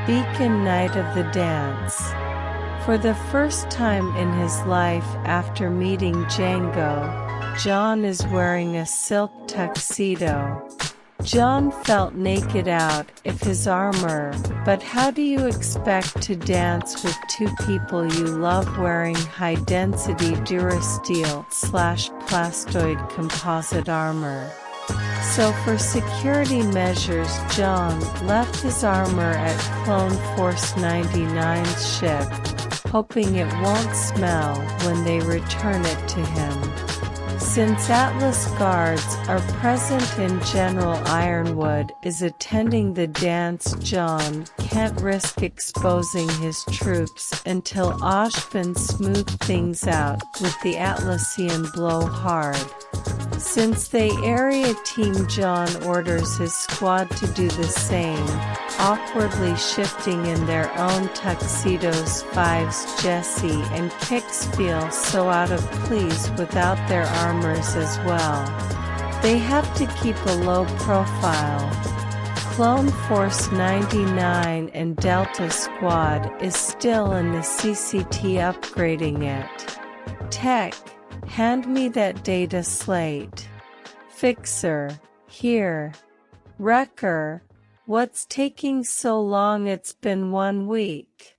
Beacon night of the dance. For the first time in his life after meeting Django, Jaune is wearing a silk tuxedo. Jaune felt naked out of his armor, but how do you expect to dance with two people you love wearing high-density Durasteel/plastoid composite armor? So for security measures, Jaune left his armor at Clone Force 99's ship, hoping it won't smell when they return it to him. Since Atlas guards are present and General Ironwood is attending the dance, Jaune can't risk exposing his troops until Ashvin smoothed things out with the Atlassian blowhard. Since they area team, Jaune orders his squad to do the same, awkwardly shifting in their own tuxedos. Fives Jesse and Kix feel so out of place without their armors as well. They have to keep a low profile. Clone Force 99 and Delta Squad is still in the CCT upgrading it. Tech, hand me that data slate. Fixer, here. Wrecker, what's taking so long? It's been 1 week.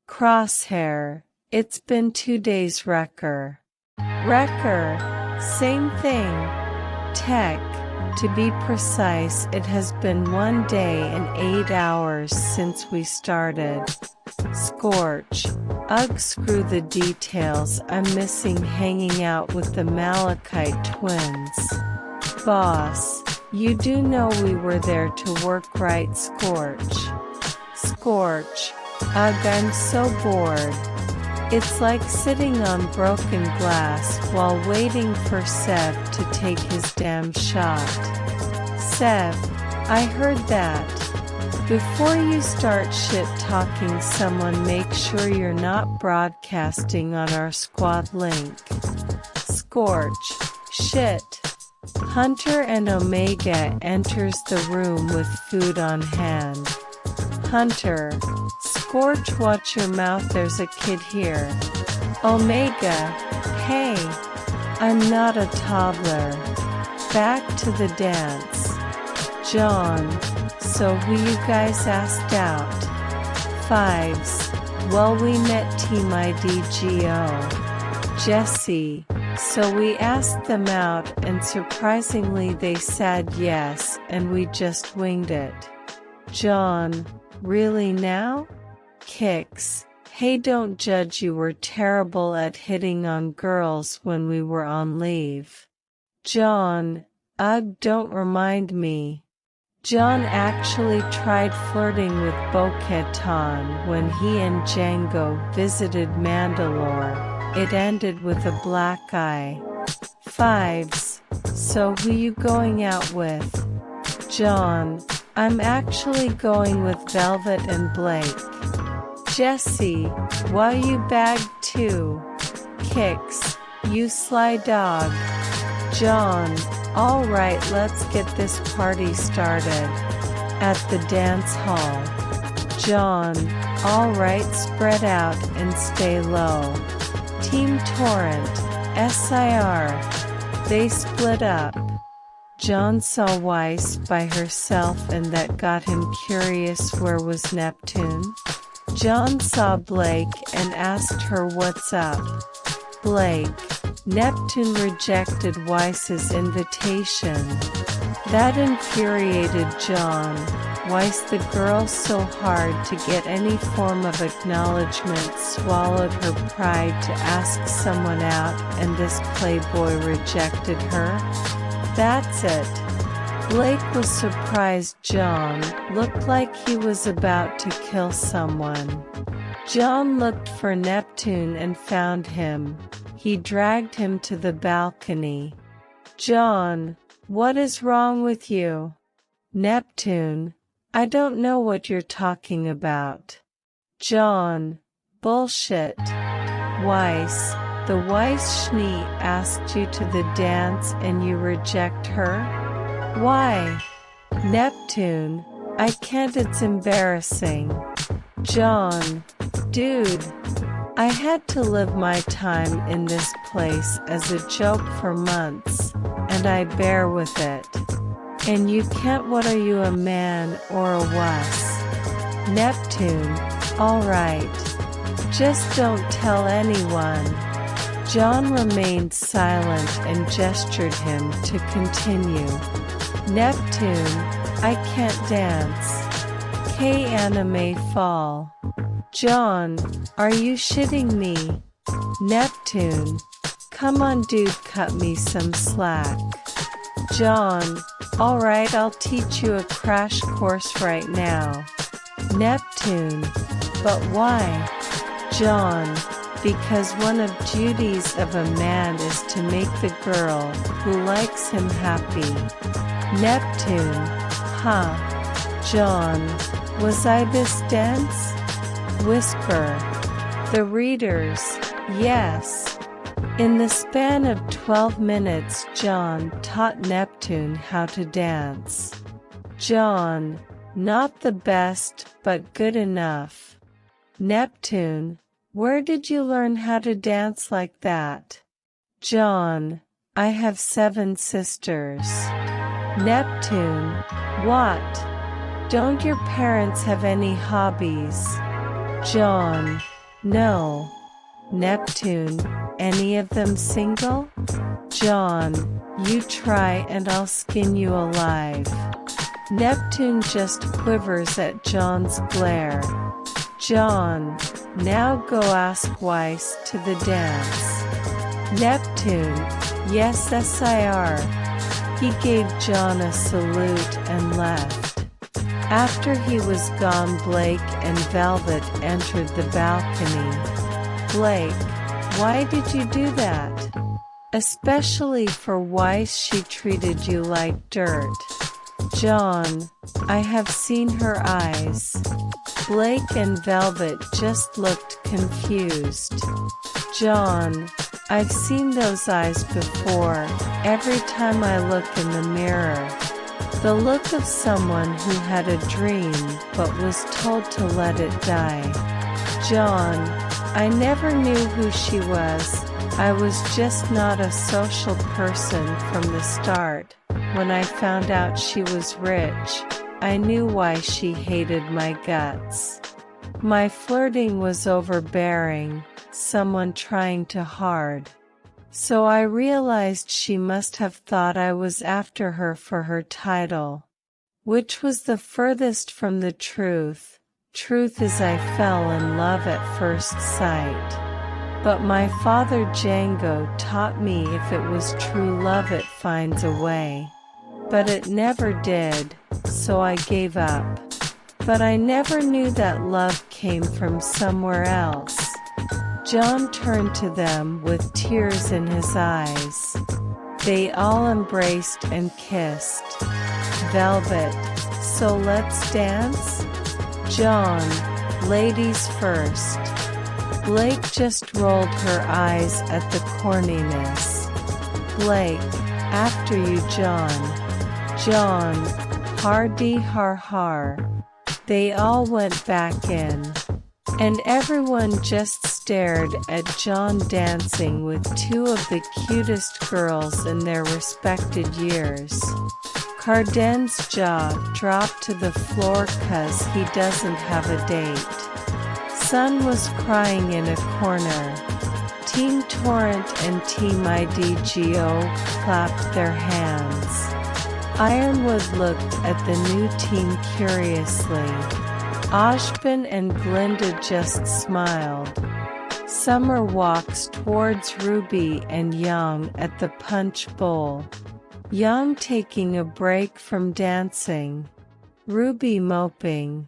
Crosshair, it's been 2 days. Wrecker, same thing. Tech, to be precise, it has been 1 day and 8 hours since we started. Scorch, ugh, screw the details, I'm missing hanging out with the Malachite twins. Boss, you do know we were there to work, right? Scorch, ugh, I'm so bored. It's like sitting on broken glass while waiting for Sev to take his damn shot. Sev, I heard that. Before you start shit-talking someone, make sure you're not broadcasting on our squad link. Scorch, shit. Hunter and Omega enters the room with food on hand. Hunter, Scorch, watch your mouth, there's a kid here. Omega, hey, I'm not a toddler. Back to the dance. Jaune, so who you guys asked out? Fives, well, we met Team IDGO. Jesse, so we asked them out and surprisingly they said yes and we just winged it. Jaune, really now? Kix, hey, don't judge, you were terrible at hitting on girls when we were on leave. Jaune, ugh, don't remind me. Jaune actually tried flirting with Bo-Katan when he and Django visited Mandalore. It ended with a black eye. Fives, so who you going out with? Jaune, I'm actually going with Velvet and Blake. Jesse, why you bagged too? Kix, you sly dog. Jaune, alright, let's get this party started. At the dance hall. Jaune, alright, spread out and stay low. Team Torrent, SIR. They split up. Jaune saw Weiss by herself and that got him curious. Where was Neptune? Jaune saw Blake and asked her what's up. Blake, Neptune rejected Weiss's invitation. That infuriated Jaune. Weiss, the girl so hard to get any form of acknowledgement, swallowed her pride to ask someone out and this playboy rejected her? That's it. Blake was surprised. Jaune looked like he was about to kill someone. Jaune looked for Neptune and found him. He dragged him to the balcony. Jaune, what is wrong with you? Neptune, I don't know what you're talking about. Jaune, bullshit. Weiss, the Weiss Schnee asked you to the dance and you reject her? Why? Neptune, I can't, it's embarrassing. John, dude. I had to live my time in this place as a joke for months, and I bear with it. And you can't. What are you, a man or a wuss? Neptune, alright. Just don't tell anyone. John remained silent and gestured him to continue. Neptune, I can't dance. K-anime fall. John, are you shitting me? Neptune, come on dude, cut me some slack. John, alright, I'll teach you a crash course right now. Neptune, but why? John, because one of duties of a man is to make the girl who likes him happy. Neptune, huh? John, was I this dense? Whisper. The readers, yes. In the span of 12 minutes, John taught Neptune how to dance. John, not the best, but good enough. Neptune, where did you learn how to dance like that? John, I have 7 sisters. Neptune, what? Don't your parents have any hobbies? John, no. Neptune, any of them single? John, you try and I'll skin you alive. Neptune just quivers at John's glare. John, now go ask Weiss to the dance. Neptune, yes SIR. He gave John a salute and left. After he was gone, Blake and Velvet entered the balcony. Blake, why did you do that? Especially for Weiss, she treated you like dirt. John, I have seen her eyes. Blake and Velvet just looked confused. John, I've seen those eyes before, every time I look in the mirror. The look of someone who had a dream but was told to let it die. John, I never knew who she was. I was just not a social person from the start. When I found out she was rich, I knew why she hated my guts. My flirting was overbearing, someone trying too hard. So I realized she must have thought I was after her for her title. Which was the furthest from the truth. Truth is I fell in love at first sight. But my father Django taught me if it was true love it finds a way. But it never did, so I gave up. But I never knew that love came from somewhere else. John turned to them with tears in his eyes. They all embraced and kissed. Velvet, so let's dance? John, ladies first. Blake just rolled her eyes at the corniness. Blake, after you John. John, har-dee har-har. They all went back in. And everyone just stared at John dancing with 2 of the cutest girls in their respected years. Carden's jaw dropped to the floor 'cause he doesn't have a date. Sun was crying in a corner. Team Torrent and Team IDGO clapped their hands. Ironwood looked at the new team curiously. Ashbin and Glinda just smiled. Summer walks towards Ruby and Young at the punch bowl. Young taking a break from dancing. Ruby moping.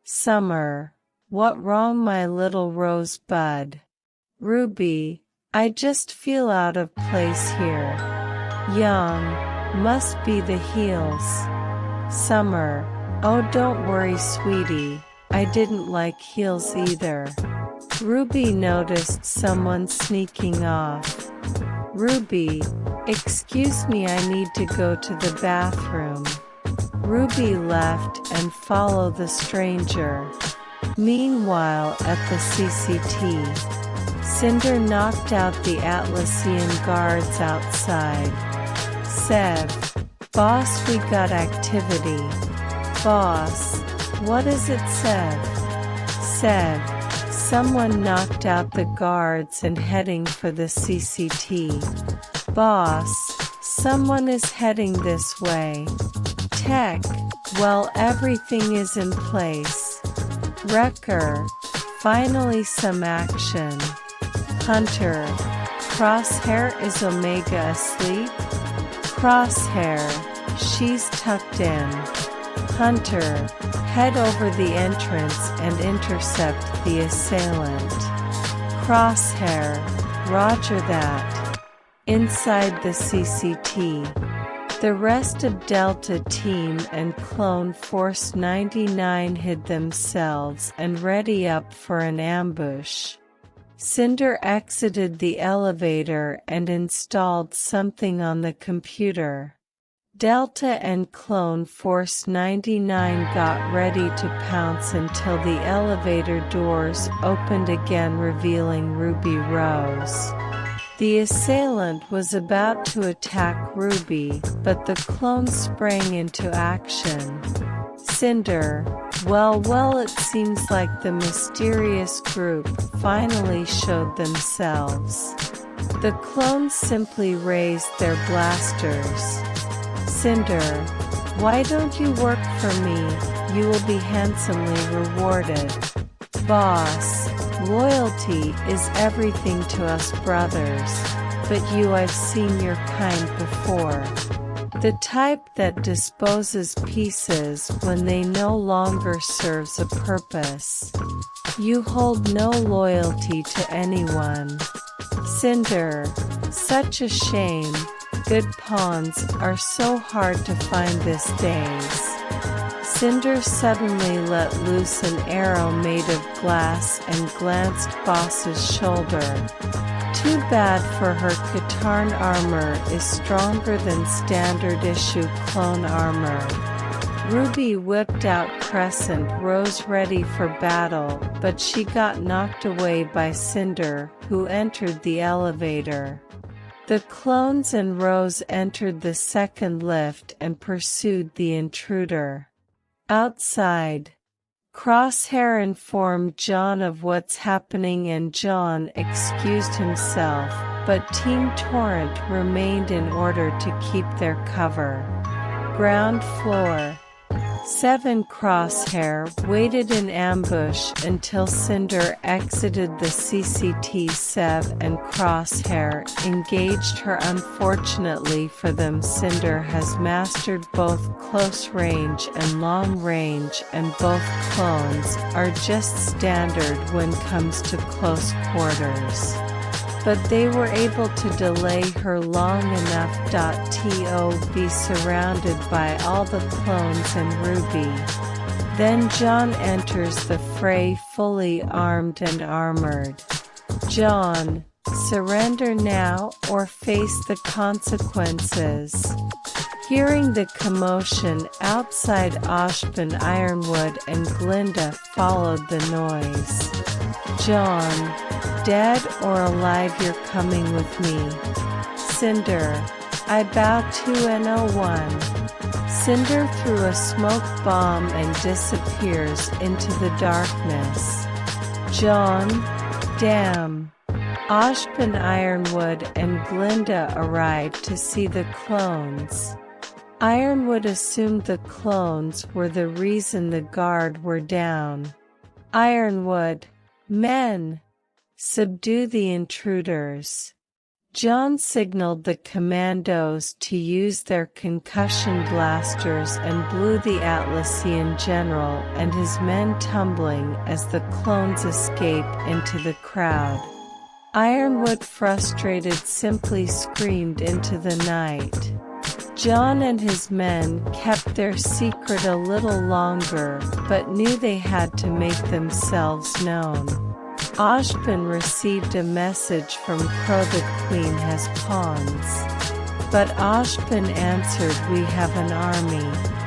Summer, what wrong my little rosebud? Ruby, I just feel out of place here. Young, must be the heels. Summer, oh don't worry sweetie, I didn't like heels either. Ruby noticed someone sneaking off. Ruby, excuse me, I need to go to the bathroom. Ruby left and followed the stranger. Meanwhile at the CCT, Cinder knocked out the Atlassian guards outside. Sev, boss, we got activity. Boss, what is it, Sev? Sev, someone knocked out the guards and heading for the CCT. Boss, someone is heading this way. Tech, well, everything is in place. Wrecker, finally some action. Hunter, Crosshair, is Omega asleep? Crosshair, she's tucked in. Hunter, head over the entrance and intercept the assailant. Crosshair, roger that. Inside the CCT, the rest of Delta Team and Clone Force 99 hid themselves and ready up for an ambush. Cinder exited the elevator and installed something on the computer. Delta and Clone Force 99 got ready to pounce until the elevator doors opened again, revealing Ruby Rose. The assailant was about to attack Ruby, but the clone sprang into action. Cinder, well, it seems like the mysterious group finally showed themselves. The clones simply raised their blasters. Cinder, why don't you work for me? You will be handsomely rewarded. Boss, loyalty is everything to us brothers, but I've seen your kind before. The type that disposes pieces when they no longer serves a purpose. You hold no loyalty to anyone. Cinder, such a shame. Good pawns are so hard to find these days. Cinder suddenly let loose an arrow made of glass and glanced Boss's shoulder. Too bad, for her Katarn armor is stronger than standard issue clone armor. Ruby whipped out Crescent Rose ready for battle, but she got knocked away by Cinder, who entered the elevator. The clones and Rose entered the second lift and pursued the intruder. Outside, Crosshair informed Jaune of what's happening and Jaune excused himself, but Team Torrent remained in order to keep their cover. Ground floor. Sev and Crosshair waited in ambush until Cinder exited the CCT. Sev and Crosshair engaged her. Unfortunately for them, Cinder has mastered both close range and long range, and both clones are just standard when comes to close quarters. But they were able to delay her long enough to be surrounded by all the clones and Ruby. Then Jaune enters the fray fully armed and armored. Jaune, surrender now or face the consequences. Hearing the commotion outside, Ashpin, Ironwood and Glinda followed the noise. Jaune, dead or alive, you're coming with me. Cinder, I bow to N01. Cinder threw a smoke bomb and disappears into the darkness. Jaune, damn. Ashpin, Ironwood and Glinda arrived to see the clones. Ironwood assumed the clones were the reason the guard were down. Ironwood, men! Subdue the intruders. Jaune signaled the commandos to use their concussion blasters and blew the Atlassian general and his men tumbling as the clones escape into the crowd. Ironwood, frustrated, simply screamed into the night. Jaune and his men kept their secret a little longer, but knew they had to make themselves known. Ashpin received a message from Crow the Queen has pawns. But Ashpin answered, we have an army.